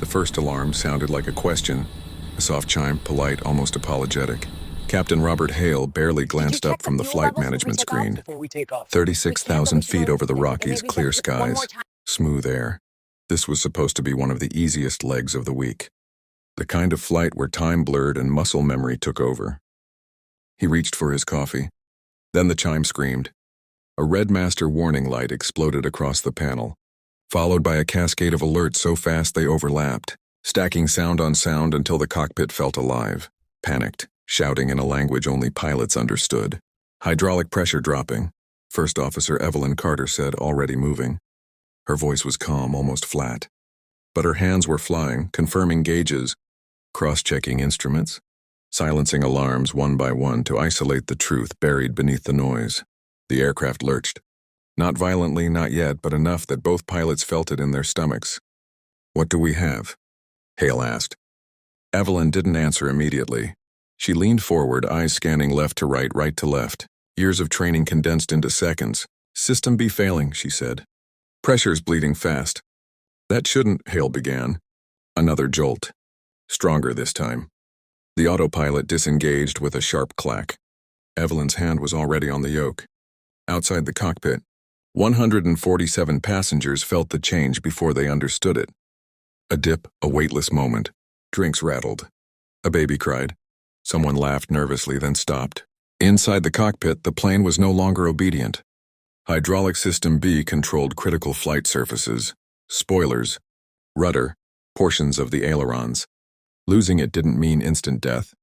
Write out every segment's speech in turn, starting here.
first alarm sounded like a question, a soft chime, polite, almost apologetic. Captain Robert Hale barely glanced up from the flight management screen. 36,000 feet over the Rockies, clear skies, smooth air. This was supposed to be one of the easiest legs of the week. The kind of flight where time blurred and muscle memory took over. He reached for his coffee. Then the chime screamed. A red master warning light exploded across the panel, followed by a cascade of alerts so fast they overlapped, stacking sound on sound until the cockpit felt alive, panicked, shouting in a language only pilots understood. Hydraulic pressure dropping, First Officer Evelyn Carter said, already moving. Her voice was calm, almost flat. But her hands were flying, confirming gauges, cross-checking instruments, silencing alarms one by one to isolate the truth buried beneath the noise. The aircraft lurched. Not violently, not yet, but enough that both pilots felt it in their stomachs. "What do we have?" Hale asked. Evelyn didn't answer immediately. She leaned forward, eyes scanning left to right to left. Years of training condensed into seconds. "System B failing," she said. "Pressure's bleeding fast." "That shouldn't," Hale began. Another jolt. Stronger this time. The autopilot disengaged with a sharp clack. Evelyn's hand was already on the yoke. Outside the cockpit, 147 passengers felt the change before they understood it. A dip, a weightless moment. Drinks rattled. A baby cried. Someone laughed nervously, then stopped. Inside the cockpit, the plane was no longer obedient. Hydraulic System B controlled critical flight surfaces, spoilers, rudder, portions of the ailerons. Losing it didn't mean instant death.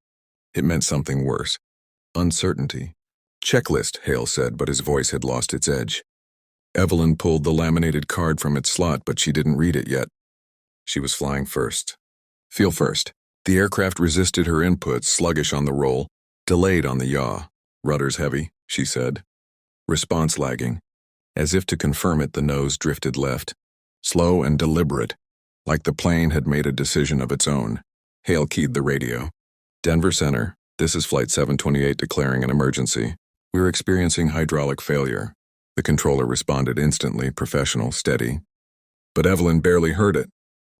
It meant something worse. Uncertainty. "Checklist," Hale said, but his voice had lost its edge. Evelyn pulled the laminated card from its slot, but she didn't read it yet. She was flying first. Feel first. The aircraft resisted her inputs, sluggish on the roll, delayed on the yaw. "Rudder's heavy," she said. Response lagging. As if to confirm it, the nose drifted left. Slow and deliberate, like the plane had made a decision of its own. Hale keyed the radio. "Denver Center, this is Flight 728 declaring an emergency. We're experiencing hydraulic failure." The controller responded instantly, professional, steady. But Evelyn barely heard it.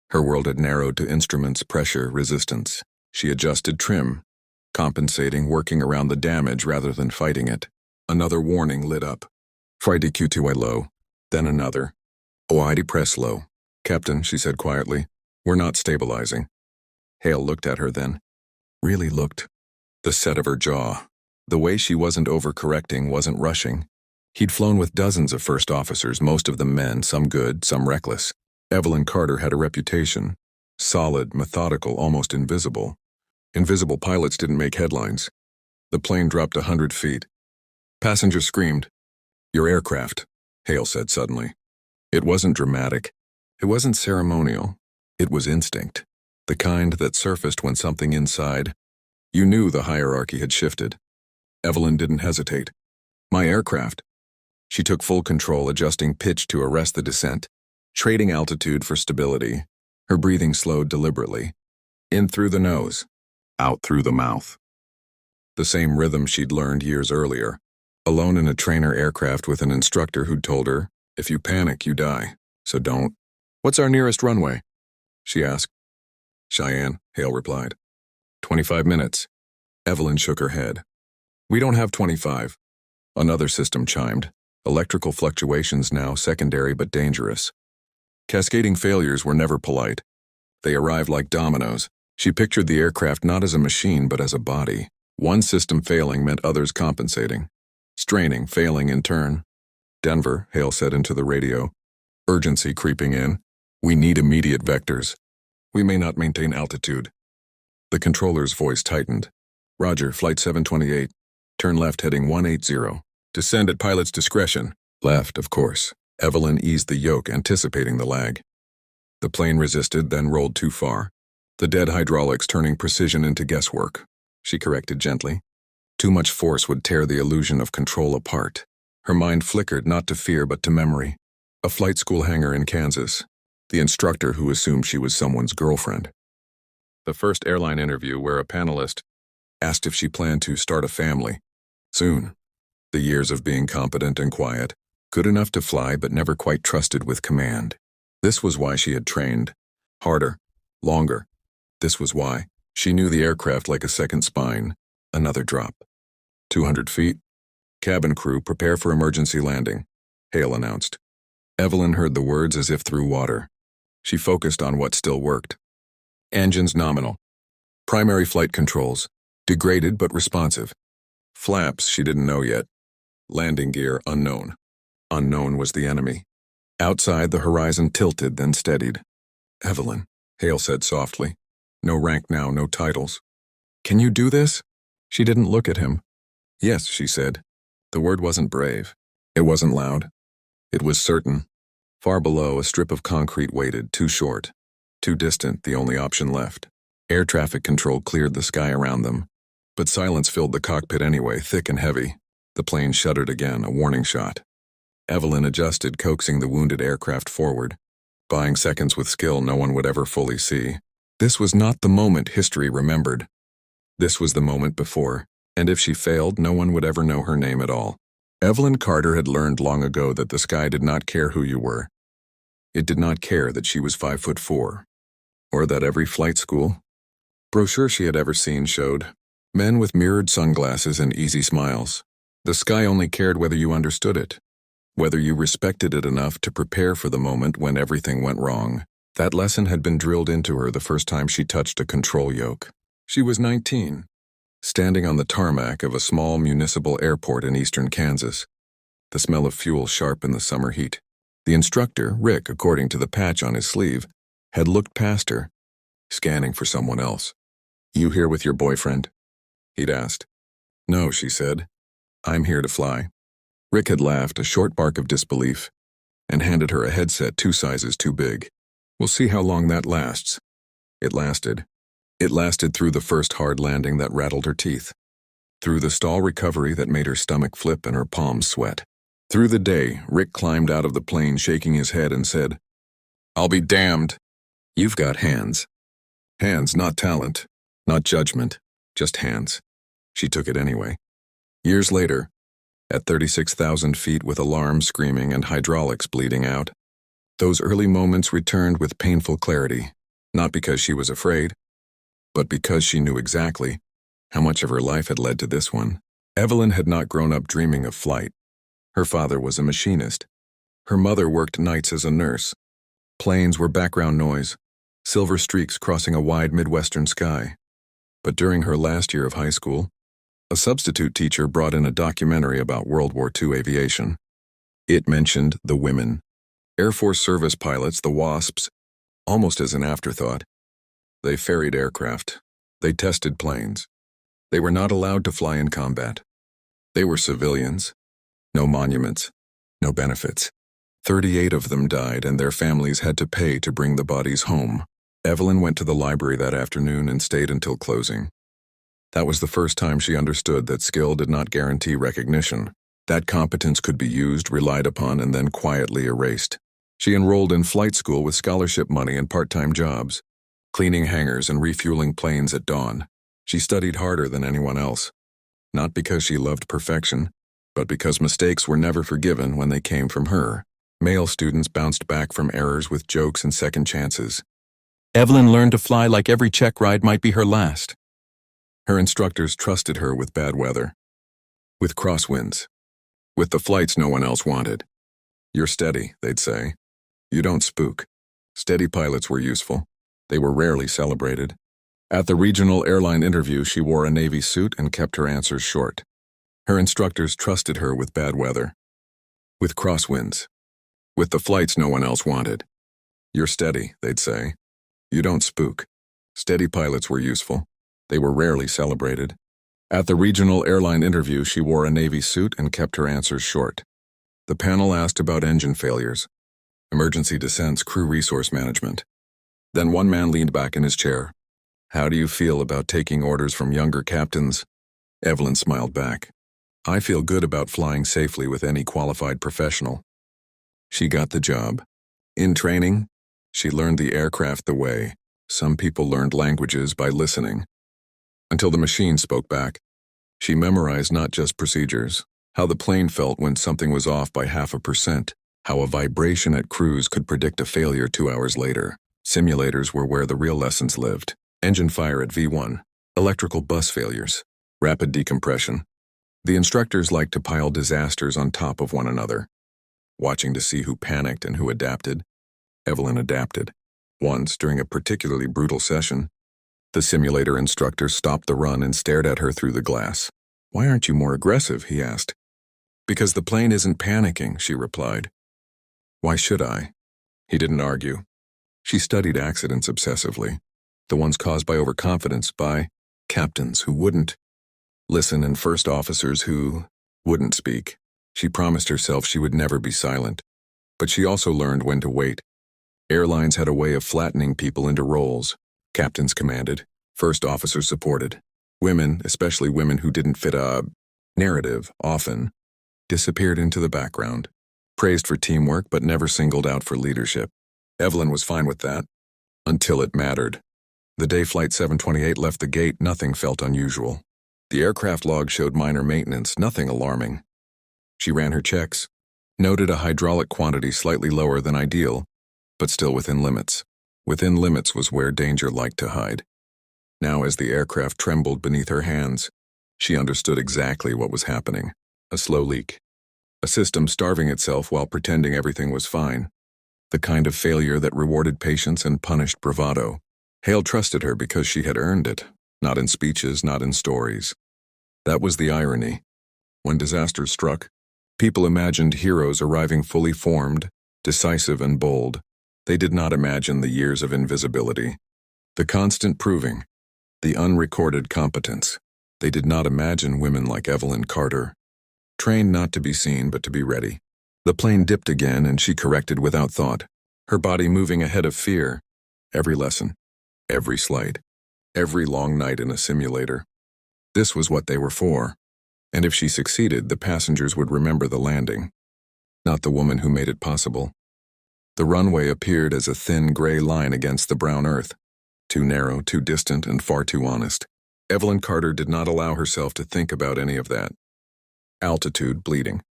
Her world had narrowed to instruments, pressure, resistance. She adjusted trim, compensating, working around the damage rather than fighting it. Another warning lit up. "Flight EQ2I low." Then another. "OID press low." "Captain," she said quietly, "we're not stabilizing." Hale looked at her then. Really looked. The set of her jaw. The way she wasn't overcorrecting, wasn't rushing. He'd flown with dozens of first officers, most of them men, some good, some reckless. Evelyn Carter had a reputation. Solid, methodical, almost invisible. Invisible pilots didn't make headlines. The plane dropped 100 feet. Passengers screamed. "Your aircraft," Hale said suddenly. It wasn't dramatic. It wasn't ceremonial. It was instinct. The kind that surfaced when something inside. You knew the hierarchy had shifted. Evelyn didn't hesitate. "My aircraft." She took full control, adjusting pitch to arrest the descent, trading altitude for stability. Her breathing slowed deliberately. In through the nose, out through the mouth. The same rhythm she'd learned years earlier. Alone in a trainer aircraft with an instructor who'd told her, "If you panic, you die. So don't." "What's our nearest runway?" she asked. "Cheyenne," Hale replied. 25 minutes. Evelyn shook her head. "We don't have 25. Another system chimed. Electrical fluctuations now, secondary but dangerous. Cascading failures were never polite. They arrived like dominoes. She pictured the aircraft not as a machine but as a body. One system failing meant others compensating. Straining, failing in turn. "Denver," Hale said into the radio. "Urgency creeping in. We need immediate vectors. We may not maintain altitude." The controller's voice tightened. "Roger, Flight 728. Turn left heading 180. Descend at pilot's discretion." Left, of course. Evelyn eased the yoke, anticipating the lag. The plane resisted, then rolled too far. The dead hydraulics turning precision into guesswork. She corrected gently. Too much force would tear the illusion of control apart. Her mind flickered not to fear but to memory. A flight school hangar in Kansas. The instructor who assumed she was someone's girlfriend. The first airline interview where a panelist asked if she planned to start a family. Soon. The years of being competent and quiet, good enough to fly but never quite trusted with command. This was why she had trained. Harder. Longer. This was why. She knew the aircraft like a second spine. Another drop. 200 feet. Cabin crew, prepare for emergency landing, Hale announced. Evelyn heard the words as if through water. She focused on what still worked. Engines nominal. Primary flight controls. Degraded but responsive. Flaps she didn't know yet. Landing gear unknown. Unknown was the enemy. Outside, the horizon tilted, then steadied. Evelyn, Hale said softly. No rank now, no titles. Can you do this? She didn't look at him. Yes, she said. The word wasn't brave. It wasn't loud. It was certain. Far below, a strip of concrete waited, too short. Too distant, the only option left. Air traffic control cleared the sky around them. But silence filled the cockpit anyway, thick and heavy. The plane shuddered again, a warning shot. Evelyn adjusted, coaxing the wounded aircraft forward. Buying seconds with skill no one would ever fully see. This was not the moment history remembered. This was the moment before, and if she failed, no one would ever know her name at all. Evelyn Carter had learned long ago that the sky did not care who you were. It did not care that she was 5'4", or that every flight school brochure she had ever seen showed men with mirrored sunglasses and easy smiles. The sky only cared whether you understood it, whether you respected it enough to prepare for the moment when everything went wrong. That lesson had been drilled into her the first time she touched a control yoke. She was 19, standing on the tarmac of a small municipal airport in eastern Kansas, the smell of fuel sharp in the summer heat. The instructor, Rick, according to the patch on his sleeve, had looked past her, scanning for someone else. You here with your boyfriend? He'd asked. No, she said. I'm here to fly. Rick had laughed, a short bark of disbelief, and handed her a headset 2 sizes too big. We'll see how long that lasts. It lasted. It lasted through the first hard landing that rattled her teeth, through the stall recovery that made her stomach flip and her palms sweat. Through the day, Rick climbed out of the plane shaking his head and said, I'll be damned. You've got hands. Hands, not talent, not judgment, just hands. She took it anyway. Years later, at 36,000 feet with alarms screaming and hydraulics bleeding out, those early moments returned with painful clarity, not because she was afraid, but because she knew exactly how much of her life had led to this one. Evelyn had not grown up dreaming of flight. Her father was a machinist. Her mother worked nights as a nurse. Planes were background noise, silver streaks crossing a wide Midwestern sky. But during her last year of high school, a substitute teacher brought in a documentary about World War II aviation. It mentioned the women. Air Force service pilots, the WASPs, almost as an afterthought. They ferried aircraft. They tested planes. They were not allowed to fly in combat. They were civilians. No monuments. No benefits. 38 of them died and their families had to pay to bring the bodies home. Evelyn went to the library that afternoon and stayed until closing. That was the first time she understood that skill did not guarantee recognition. That competence could be used, relied upon, and then quietly erased. She enrolled in flight school with scholarship money and part-time jobs, cleaning hangars and refueling planes at dawn. She studied harder than anyone else, not because she loved perfection, but because mistakes were never forgiven when they came from her. Male students bounced back from errors with jokes and second chances. Evelyn learned to fly like every check ride might be her last. Her instructors trusted her with bad weather, with crosswinds, with the flights no one else wanted. You're steady, they'd say. You don't spook. Steady pilots were useful. They were rarely celebrated. At the regional airline interview, she wore a Navy suit and kept her answers short. Her instructors trusted her with bad weather, with crosswinds, with the flights no one else wanted. You're steady, they'd say. You don't spook. Steady pilots were useful. They were rarely celebrated. At the regional airline interview, she wore a Navy suit and kept her answers short. The panel asked about engine failures, emergency descents, crew resource management. Then one man leaned back in his chair. How do you feel about taking orders from younger captains? Evelyn smiled back. I feel good about flying safely with any qualified professional. She got the job. In training, she learned the aircraft the way some people learned languages by listening. Until the machine spoke back. She memorized not just procedures, how the plane felt when something was off by 0.5%, how a vibration at cruise could predict a failure 2 hours later. Simulators were where the real lessons lived. Engine fire at V1, electrical bus failures, rapid decompression. The instructors liked to pile disasters on top of one another. Watching to see who panicked and who adapted, Evelyn adapted. Once, during a particularly brutal session, the simulator instructor stopped the run and stared at her through the glass. "Why aren't you more aggressive?" he asked. "Because the plane isn't panicking," she replied. "Why should I?" He didn't argue. She studied accidents obsessively, the ones caused by overconfidence, by captains who wouldn't listen and first officers who wouldn't speak. She promised herself she would never be silent, but she also learned when to wait. Airlines had a way of flattening people into roles. Captains commanded, first officers supported. Women, especially women who didn't fit a narrative, often disappeared into the background, praised for teamwork but never singled out for leadership. Evelyn was fine with that, until it mattered. The day Flight 728 left the gate, nothing felt unusual. The aircraft log showed minor maintenance, nothing alarming. She ran her checks, noted a hydraulic quantity slightly lower than ideal, but still within limits. Within limits was where danger liked to hide. Now, as the aircraft trembled beneath her hands, she understood exactly what was happening. A slow leak. A system starving itself while pretending everything was fine. The kind of failure that rewarded patience and punished bravado. Hale trusted her because she had earned it, not in speeches, not in stories. That was the irony. When disasters struck, people imagined heroes arriving fully formed, decisive and bold. They did not imagine the years of invisibility, the constant proving, the unrecorded competence. They did not imagine women like Evelyn Carter, trained not to be seen but to be ready. The plane dipped again and she corrected without thought, her body moving ahead of fear. Every lesson, every slight, every long night in a simulator. This was what they were for. And if she succeeded, the passengers would remember the landing, not the woman who made it possible. The runway appeared as a thin gray line against the brown earth, too narrow, too distant, and far too honest. Evelyn Carter did not allow herself to think about any of that. Altitude bleeding.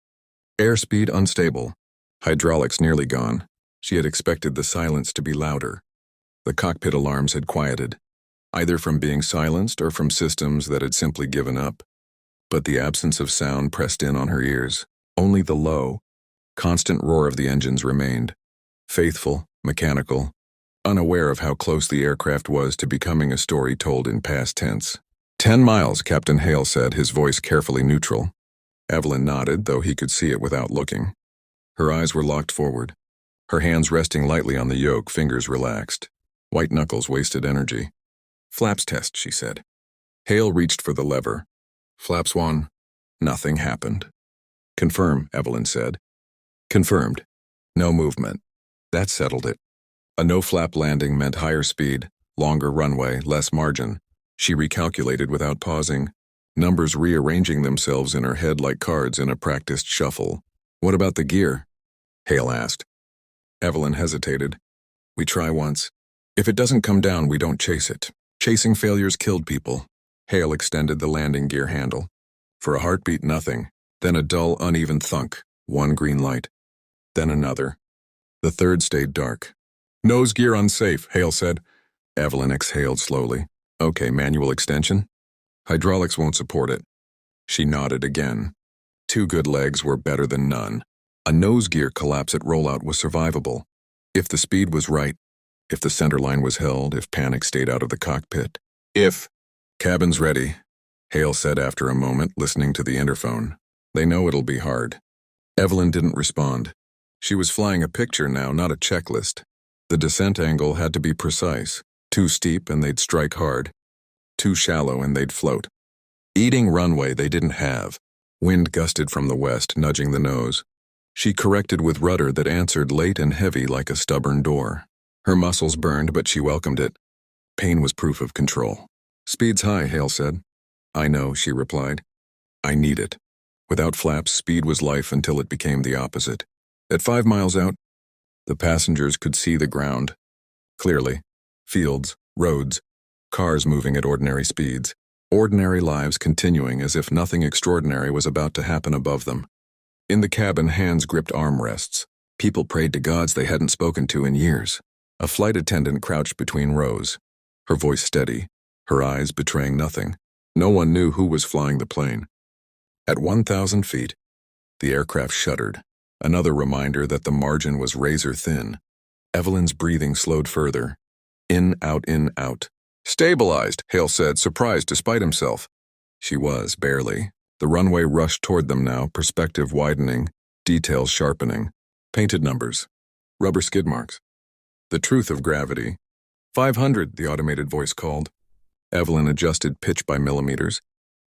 Airspeed unstable. Hydraulics nearly gone. She had expected the silence to be louder. The cockpit alarms had quieted, either from being silenced or from systems that had simply given up. But the absence of sound pressed in on her ears. Only the low, constant roar of the engines remained. Faithful, mechanical, unaware of how close the aircraft was to becoming a story told in past tense. 10 miles, Captain Hale said, his voice carefully neutral. Evelyn nodded, though he could see it without looking. Her eyes were locked forward, her hands resting lightly on the yoke, fingers relaxed. White knuckles wasted energy. "Flaps test," she said. Hale reached for the lever. Flaps 1. Nothing happened. "Confirm," Evelyn said. Confirmed. No movement. That settled it. A no-flap landing meant higher speed, longer runway, less margin. She recalculated without pausing, numbers rearranging themselves in her head like cards in a practiced shuffle. "What about the gear?" Hale asked. Evelyn hesitated. "We try once. If it doesn't come down, we don't chase it. Chasing failures killed people." Hale extended the landing gear handle. For a heartbeat, nothing. Then a dull, uneven thunk. One green light. Then another. The third stayed dark. "Nose gear unsafe," Hale said. Evelyn exhaled slowly. "Okay, manual extension?" "Hydraulics won't support it." She nodded again. 2 good legs were better than none. A nose gear collapse at rollout was survivable. If the speed was right, if the center line was held, if panic stayed out of the cockpit. If "Cabin's ready," Hale said after a moment, listening to the interphone. "They know it'll be hard." Evelyn didn't respond. She was flying a picture now, not a checklist. The descent angle had to be precise. Too steep and they'd strike hard. Too shallow and they'd float. Eating runway they didn't have. Wind gusted from the west, nudging the nose. She corrected with rudder that answered late and heavy like a stubborn door. Her muscles burned, but she welcomed it. Pain was proof of control. "Speed's high," Hale said. "I know," she replied. "I need it." Without flaps, speed was life until it became the opposite. At 5 miles out, the passengers could see the ground. Clearly. Fields, roads, cars moving at ordinary speeds. Ordinary lives continuing as if nothing extraordinary was about to happen above them. In the cabin, hands gripped armrests. People prayed to gods they hadn't spoken to in years. A flight attendant crouched between rows, her voice steady, her eyes betraying nothing. No one knew who was flying the plane. At 1,000 feet, the aircraft shuddered, another reminder that the margin was razor thin. Evelyn's breathing slowed further. In, out, in, out. "Stabilized," Hale said, surprised despite himself. She was, barely. The runway rushed toward them now, perspective widening, details sharpening. Painted numbers. Rubber skid marks. The truth of gravity. 500, the automated voice called. Evelyn adjusted pitch by millimeters,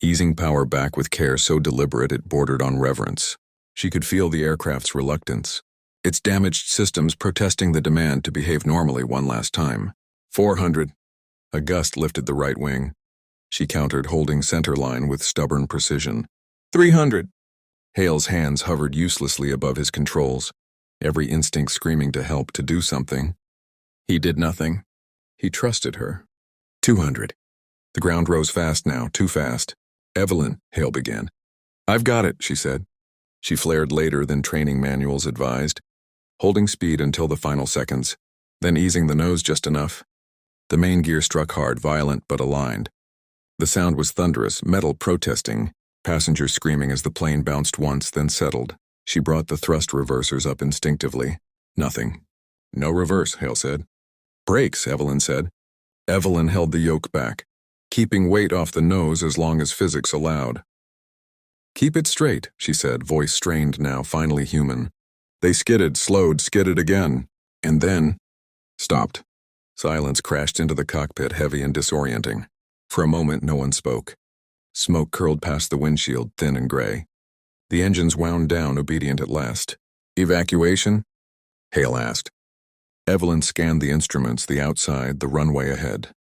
easing power back with care so deliberate it bordered on reverence. She could feel the aircraft's reluctance, its damaged systems protesting the demand to behave normally one last time. 400. A gust lifted the right wing. She countered, holding center line with stubborn precision. 300. Hale's hands hovered uselessly above his controls, every instinct screaming to help, to do something. He did nothing. He trusted her. 200. The ground rose fast now, too fast. "Evelyn," Hale began. "I've got it," she said. She flared later than training manuals advised, holding speed until the final seconds, then easing the nose just enough. The main gear struck hard, violent but aligned. The sound was thunderous, metal protesting, passengers screaming as the plane bounced once, then settled. She brought the thrust reversers up instinctively. Nothing. "No reverse," Hale said. "Brakes," Evelyn said. Evelyn held the yoke back, keeping weight off the nose as long as physics allowed. "Keep it straight," she said, voice strained now, finally human. They skidded, slowed, skidded again, and then stopped. Silence crashed into the cockpit, heavy and disorienting. For a moment, no one spoke. Smoke curled past the windshield, thin and gray. The engines wound down, obedient at last. "Evacuation?" Hale asked. Evelyn scanned the instruments, the outside, the runway ahead.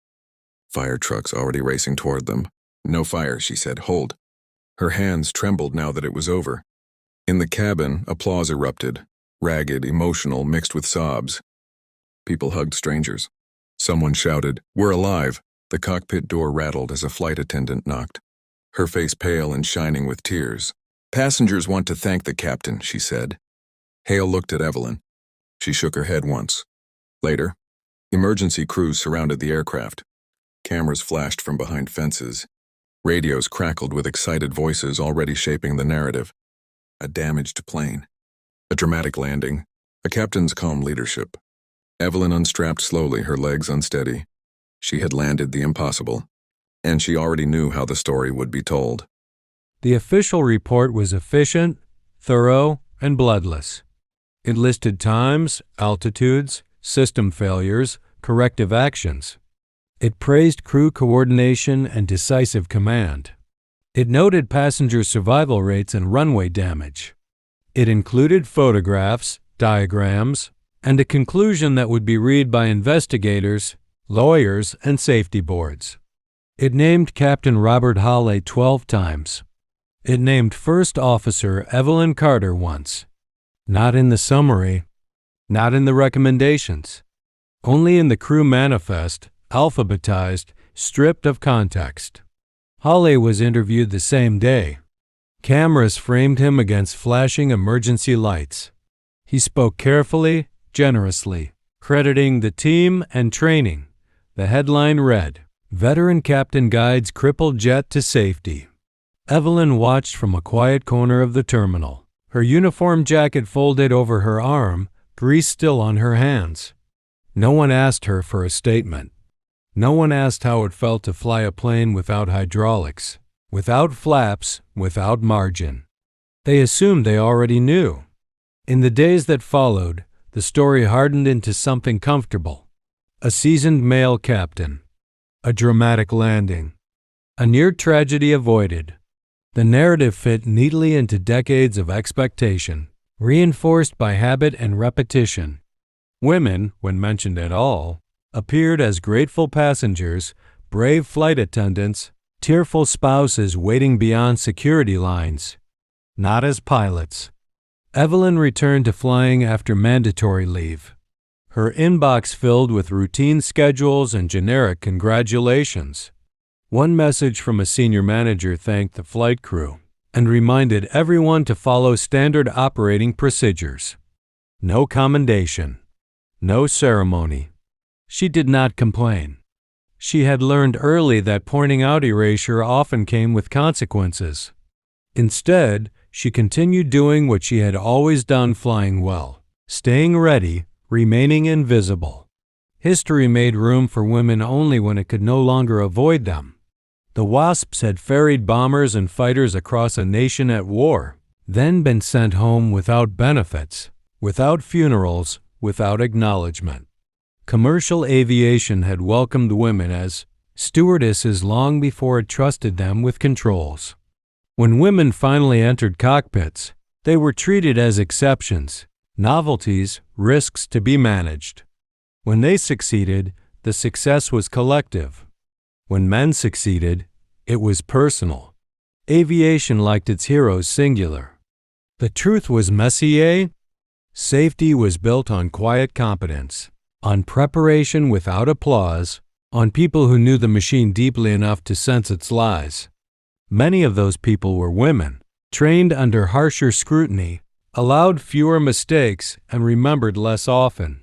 Fire trucks already racing toward them. "No fire," she said. "Hold." Her hands trembled now that it was over. In the cabin, applause erupted, ragged, emotional, mixed with sobs. People hugged strangers. Someone shouted, "We're alive!" The cockpit door rattled as a flight attendant knocked, her face pale and shining with tears. "Passengers want to thank the captain," she said. Hale looked at Evelyn. She shook her head once. Later, emergency crews surrounded the aircraft. Cameras flashed from behind fences. Radios crackled with excited voices already shaping the narrative. A damaged plane. A dramatic landing. A captain's calm leadership. Evelyn unstrapped slowly, her legs unsteady. She had landed the impossible, and she already knew how the story would be told. The official report was efficient, thorough, and bloodless. It listed times, altitudes, system failures, corrective actions. It praised crew coordination and decisive command. It noted passenger survival rates and runway damage. It included photographs, diagrams, and a conclusion that would be read by investigators, lawyers, and safety boards. It named Captain Robert Hale 12 times. It named First Officer Evelyn Carter once. Not in the summary, not in the recommendations, only in the crew manifest, alphabetized, stripped of context. Hale was interviewed the same day. Cameras framed him against flashing emergency lights. He spoke carefully, generously, crediting the team and training. The headline read, "Veteran Captain Guides Crippled Jet to Safety." Evelyn watched from a quiet corner of the terminal, her uniform jacket folded over her arm, grease still on her hands. No one asked her for a statement. No one asked how it felt to fly a plane without hydraulics, without flaps, without margin. They assumed they already knew. In the days that followed, the story hardened into something comfortable. A seasoned male captain. A dramatic landing. A near tragedy avoided. The narrative fit neatly into decades of expectation, reinforced by habit and repetition. Women, when mentioned at all, appeared as grateful passengers, brave flight attendants, tearful spouses waiting beyond security lines, not as pilots. Evelyn returned to flying after mandatory leave, her inbox filled with routine schedules and generic congratulations. One message from a senior manager thanked the flight crew and reminded everyone to follow standard operating procedures. No commendation, no ceremony, She did not complain. She had learned early that pointing out erasure often came with consequences. Instead, she continued doing what she had always done, flying well, staying ready, remaining invisible. History made room for women only when it could no longer avoid them. The Wasps had ferried bombers and fighters across a nation at war, then been sent home without benefits, without funerals, without acknowledgement. Commercial aviation had welcomed women as stewardesses long before it trusted them with controls. When women finally entered cockpits, they were treated as exceptions, novelties, risks to be managed. When they succeeded, the success was collective. When men succeeded, it was personal. Aviation liked its heroes singular. The truth was Messier. Safety was built on quiet competence, on preparation without applause, on people who knew the machine deeply enough to sense its lies. Many of those people were women, trained under harsher scrutiny, allowed fewer mistakes, and remembered less often.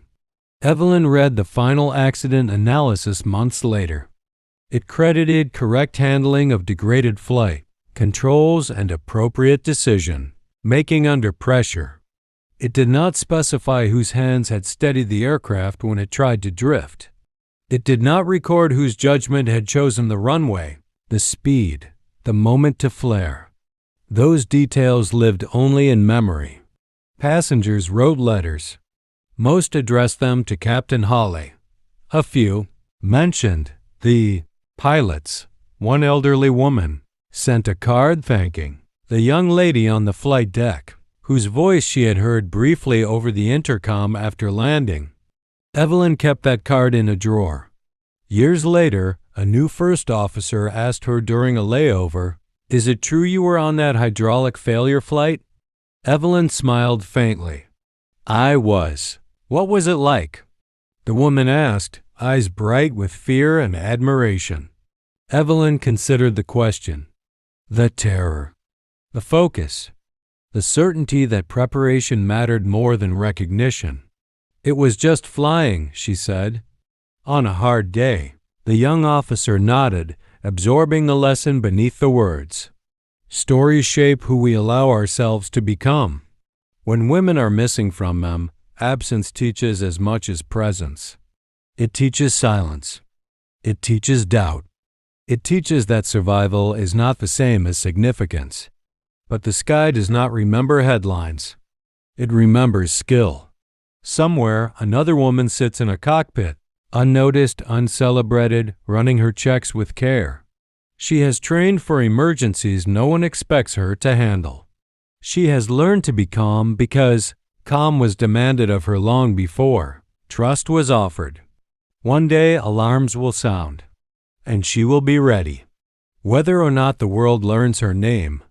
Evelyn read the final accident analysis months later. It credited correct handling of degraded flight, controls, and appropriate decision-making under pressure. It did not specify whose hands had steadied the aircraft when it tried to drift. It did not record whose judgment had chosen the runway, the speed, the moment to flare. Those details lived only in memory. Passengers wrote letters. Most addressed them to Captain Hawley. A few mentioned the pilots. One elderly woman sent a card thanking the young lady on the flight deck, whose voice she had heard briefly over the intercom after landing. Evelyn kept that card in a drawer. Years later, a new first officer asked her during a layover, "Is it true you were on that hydraulic failure flight?" Evelyn smiled faintly. "I was. What was it like?" The woman asked, eyes bright with fear and admiration. Evelyn considered the question. The terror. The focus. The certainty that preparation mattered more than recognition. "It was just flying," she said. "On a hard day." The young officer nodded, absorbing the lesson beneath the words. Stories shape who we allow ourselves to become. When women are missing from them, absence teaches as much as presence. It teaches silence. It teaches doubt. It teaches that survival is not the same as significance. But the sky does not remember headlines. It remembers skill. Somewhere, another woman sits in a cockpit, unnoticed, uncelebrated, running her checks with care. She has trained for emergencies no one expects her to handle. She has learned to be calm because calm was demanded of her long before. Trust was offered. One day alarms will sound, and she will be ready. Whether or not the world learns her name,